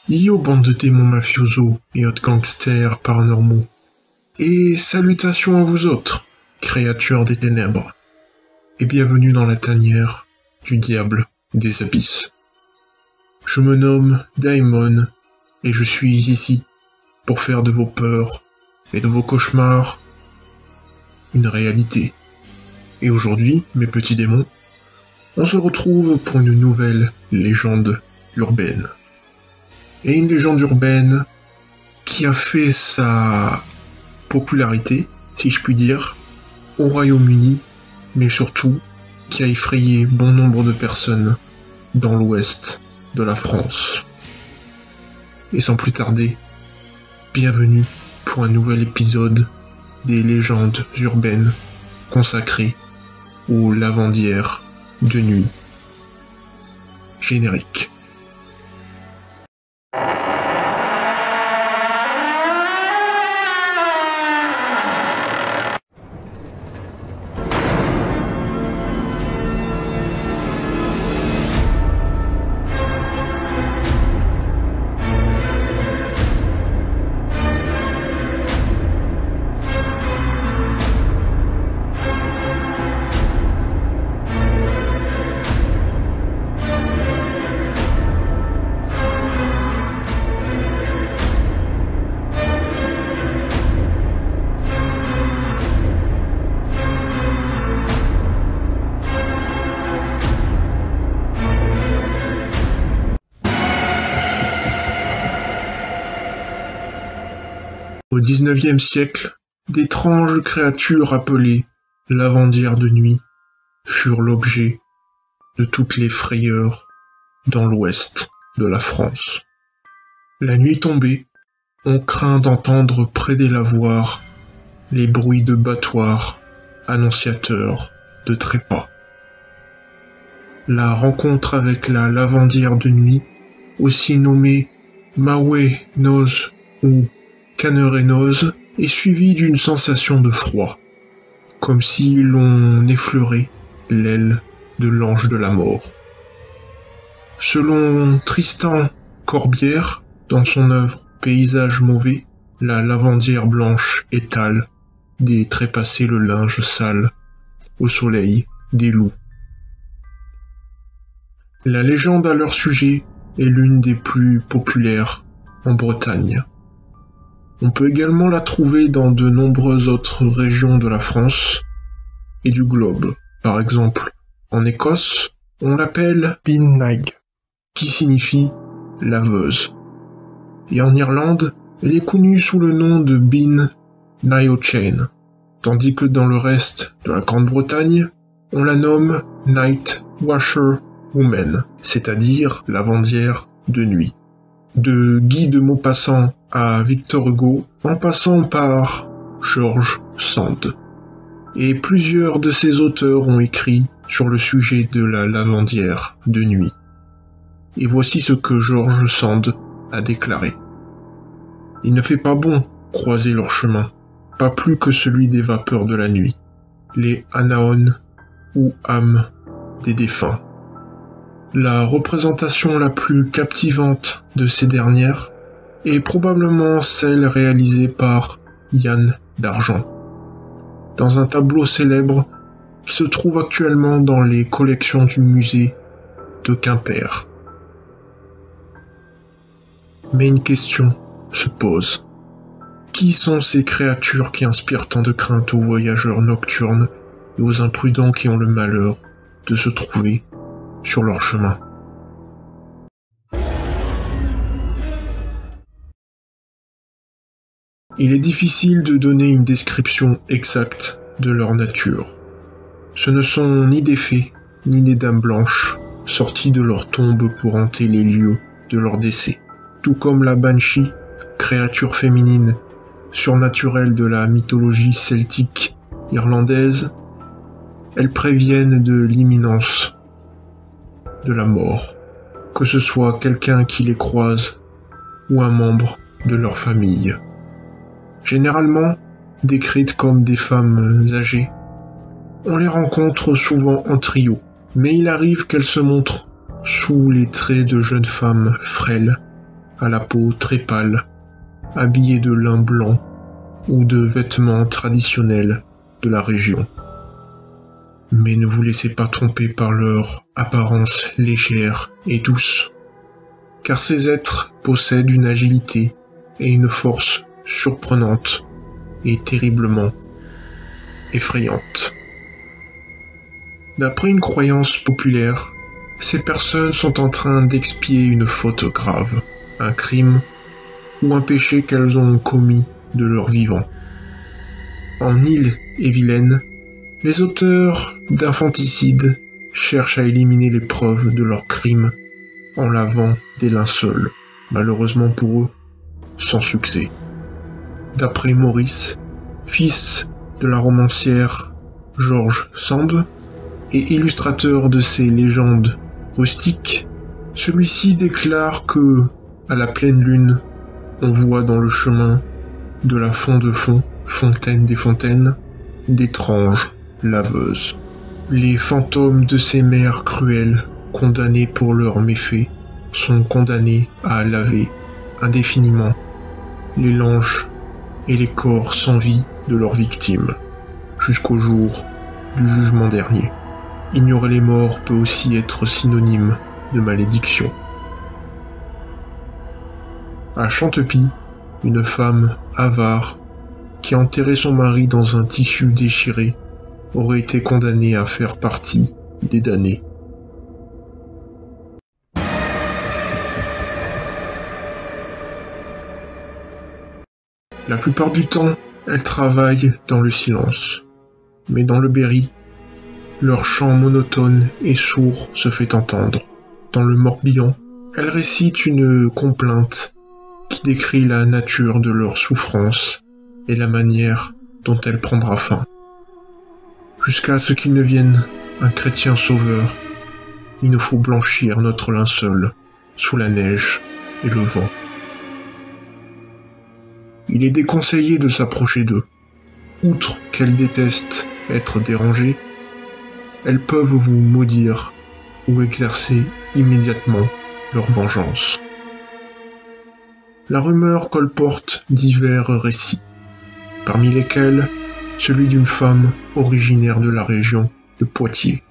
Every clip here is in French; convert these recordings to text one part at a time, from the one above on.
Yo bande de démons mafiosos et autres gangsters paranormaux. Et salutations à vous autres, créatures des ténèbres. Et bienvenue dans la tanière du diable des abysses. Je me nomme Daimon et je suis ici pour faire de vos peurs et de vos cauchemars une réalité. Et aujourd'hui, mes petits démons, on se retrouve pour une nouvelle légende urbaine. Et une légende urbaine qui a fait sa popularité, si je puis dire, au Royaume-Uni, mais surtout qui a effrayé bon nombre de personnes dans l'ouest de la France. Et sans plus tarder, bienvenue pour un nouvel épisode des légendes urbaines consacrées aux lavandières de nuit. Générique. Au XIXe siècle, d'étranges créatures appelées lavandières de nuit furent l'objet de toutes les frayeurs dans l'ouest de la France. La nuit tombée, on craint d'entendre près des lavoirs les bruits de battoirs annonciateurs de trépas. La rencontre avec la lavandière de nuit, aussi nommée Maoué-Noz ou Cannerenose, est suivie d'une sensation de froid, comme si l'on effleurait l'aile de l'ange de la mort. Selon Tristan Corbière, dans son œuvre Paysage mauvais, la lavandière blanche étale des trépassés le linge sale au soleil des loups. La légende à leur sujet est l'une des plus populaires en Bretagne. On peut également la trouver dans de nombreuses autres régions de la France et du globe. Par exemple, en Écosse, on l'appelle Binnag, qui signifie laveuse. Et en Irlande, elle est connue sous le nom de Bin Naochain, tandis que dans le reste de la Grande-Bretagne, on la nomme Night Washer Woman, c'est-à-dire lavandière de nuit. De Guy de Maupassant à Victor Hugo, en passant par George Sand. Et plusieurs de ces auteurs ont écrit sur le sujet de la lavandière de nuit. Et voici ce que George Sand a déclaré. Il ne fait pas bon croiser leur chemin, pas plus que celui des vapeurs de la nuit, les anaons ou âmes des défunts. La représentation la plus captivante de ces dernières est probablement celle réalisée par Yann d'Argent, dans un tableau célèbre qui se trouve actuellement dans les collections du musée de Quimper. Mais une question se pose. Qui sont ces créatures qui inspirent tant de crainte aux voyageurs nocturnes et aux imprudents qui ont le malheur de se trouver sur leur chemin? Il est difficile de donner une description exacte de leur nature. Ce ne sont ni des fées, ni des dames blanches, sorties de leur tombe pour hanter les lieux de leur décès. Tout comme la banshee, créature féminine surnaturelle de la mythologie celtique irlandaise, elles préviennent de l'imminence de la mort, que ce soit quelqu'un qui les croise ou un membre de leur famille. Généralement décrites comme des femmes âgées, on les rencontre souvent en trio, mais il arrive qu'elles se montrent sous les traits de jeunes femmes frêles à la peau très pâle, habillés de lin blanc ou de vêtements traditionnels de la région. Mais ne vous laissez pas tromper par leur apparence légère et douce, car ces êtres possèdent une agilité et une force surprenantes et terriblement effrayantes. D'après une croyance populaire, ces personnes sont en train d'expier une faute grave, un crime ou un péché qu'elles ont commis de leur vivant. En Ille-et-Vilaine, les auteurs d'infanticide cherchent à éliminer les preuves de leurs crimes en lavant des linceuls, malheureusement pour eux, sans succès. D'après Maurice, fils de la romancière George Sand et illustrateur de ces légendes rustiques, celui-ci déclare que, à la pleine lune, on voit dans le chemin de la fond de fond, fontaine des fontaines, d'étranges laveuses. Les fantômes de ces mères cruelles, condamnées pour leurs méfaits, sont condamnés à laver indéfiniment les langes et les corps sans vie de leurs victimes, jusqu'au jour du jugement dernier. Ignorer les morts peut aussi être synonyme de malédiction. À Chantepie, une femme avare qui enterrait son mari dans un tissu déchiré aurait été condamnée à faire partie des damnés. La plupart du temps, elles travaillent dans le silence. Mais dans le Berry, leur chant monotone et sourd se fait entendre. Dans le Morbihan, elles récitent une complainte qui décrit la nature de leur souffrance et la manière dont elle prendra fin. Jusqu'à ce qu'il ne vienne un chrétien sauveur, il nous faut blanchir notre linceul sous la neige et le vent. Il est déconseillé de s'approcher d'eux. Outre qu'elles détestent être dérangées, elles peuvent vous maudire ou exercer immédiatement leur vengeance. La rumeur colporte divers récits, parmi lesquels celui d'une femme originaire de la région de Poitiers.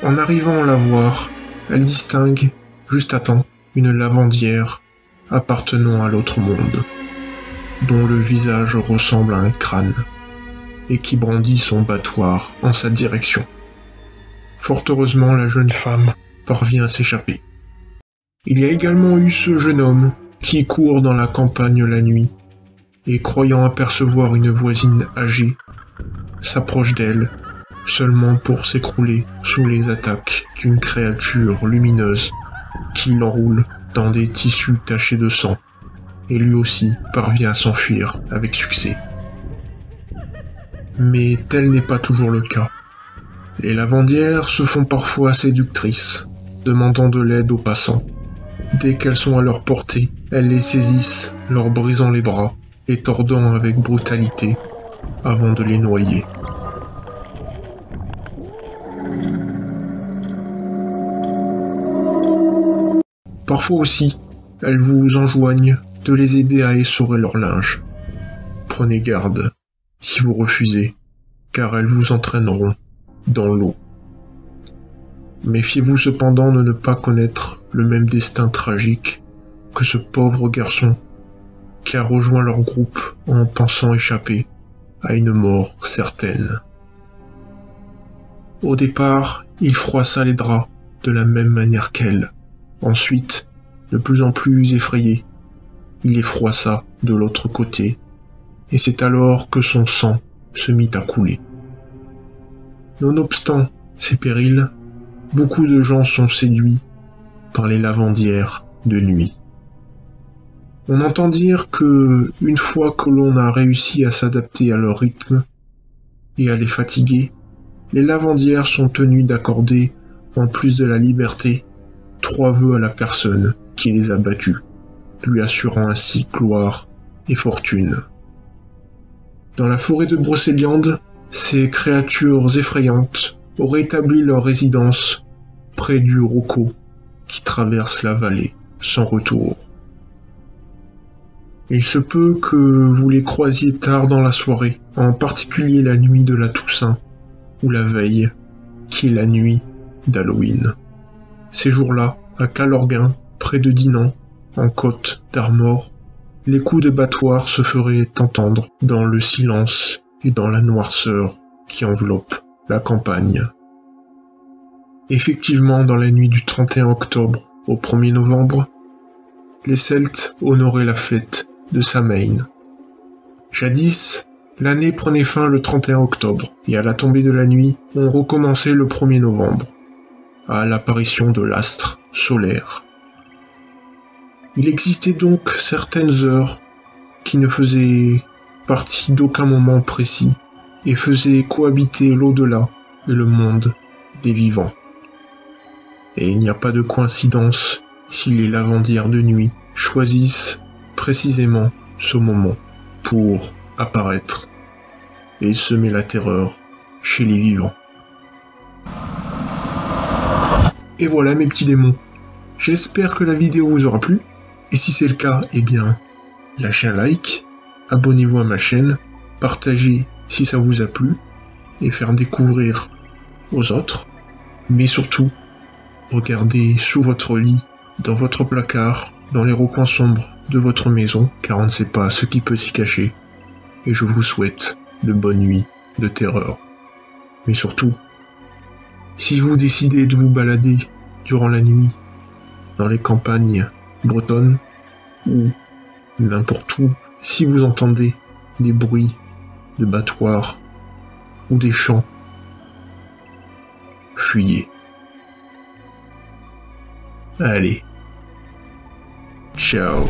En arrivant à la voir, elle distingue, juste à temps, une lavandière appartenant à l'autre monde, dont le visage ressemble à un crâne, et qui brandit son battoir en sa direction. Fort heureusement, la jeune femme parvient à s'échapper. Il y a également eu ce jeune homme qui court dans la campagne la nuit, et croyant apercevoir une voisine âgée, s'approche d'elle, seulement pour s'écrouler sous les attaques d'une créature lumineuse qui l'enroule dans des tissus tachés de sang, et lui aussi parvient à s'enfuir avec succès. Mais tel n'est pas toujours le cas. Les lavandières se font parfois séductrices, demandant de l'aide aux passants. Dès qu'elles sont à leur portée, elles les saisissent, leur brisant les bras, les tordant avec brutalité, avant de les noyer. Parfois aussi, elles vous enjoignent de les aider à essorer leur linge. Prenez garde si vous refusez, car elles vous entraîneront dans l'eau. Méfiez-vous cependant de ne pas connaître le même destin tragique que ce pauvre garçon qui a rejoint leur groupe en pensant échapper à une mort certaine. Au départ, il froissa les draps de la même manière qu'elle. Ensuite, de plus en plus effrayé, il les froissa de l'autre côté, et c'est alors que son sang se mit à couler. Nonobstant ces périls, beaucoup de gens sont séduits par les lavandières de nuit. On entend dire que, une fois que l'on a réussi à s'adapter à leur rythme et à les fatiguer, les lavandières sont tenues d'accorder, en plus de la liberté, 3 vœux à la personne qui les a battus, lui assurant ainsi gloire et fortune. Dans la forêt de Brocéliande, ces créatures effrayantes auraient établi leur résidence près du Rocco qui traverse la vallée sans retour. Il se peut que vous les croisiez tard dans la soirée, en particulier la nuit de la Toussaint, ou la veille, qui est la nuit d'Halloween. Ces jours-là, à Calorguin, près de Dinan, en côte d'Armor, les coups de battoir se feraient entendre dans le silence et dans la noirceur qui enveloppe la campagne. Effectivement, dans la nuit du 31 octobre au 1er novembre, les Celtes honoraient la fête de Samhain. Jadis, l'année prenait fin le 31 octobre, et à la tombée de la nuit, on recommençait le 1er novembre, à l'apparition de l'astre solaire. Il existait donc certaines heures qui ne faisaient partie d'aucun moment précis, et faisaient cohabiter l'au-delà et le monde des vivants. Et il n'y a pas de coïncidence si les lavandières de nuit choisissent précisément ce moment pour apparaître et semer la terreur chez les vivants. Et voilà mes petits démons. J'espère que la vidéo vous aura plu. Et si c'est le cas, eh bien, lâchez un like, abonnez-vous à ma chaîne, partagez si ça vous a plu, et faire découvrir aux autres. Mais surtout, regardez sous votre lit, dans votre placard, dans les recoins sombres de votre maison, car on ne sait pas ce qui peut s'y cacher. Et je vous souhaite de bonnes nuits de terreur. Mais surtout, si vous décidez de vous balader durant la nuit dans les campagnes bretonnes ou n'importe où, si vous entendez des bruits de battoirs ou des chants, fuyez. Allez, ciao.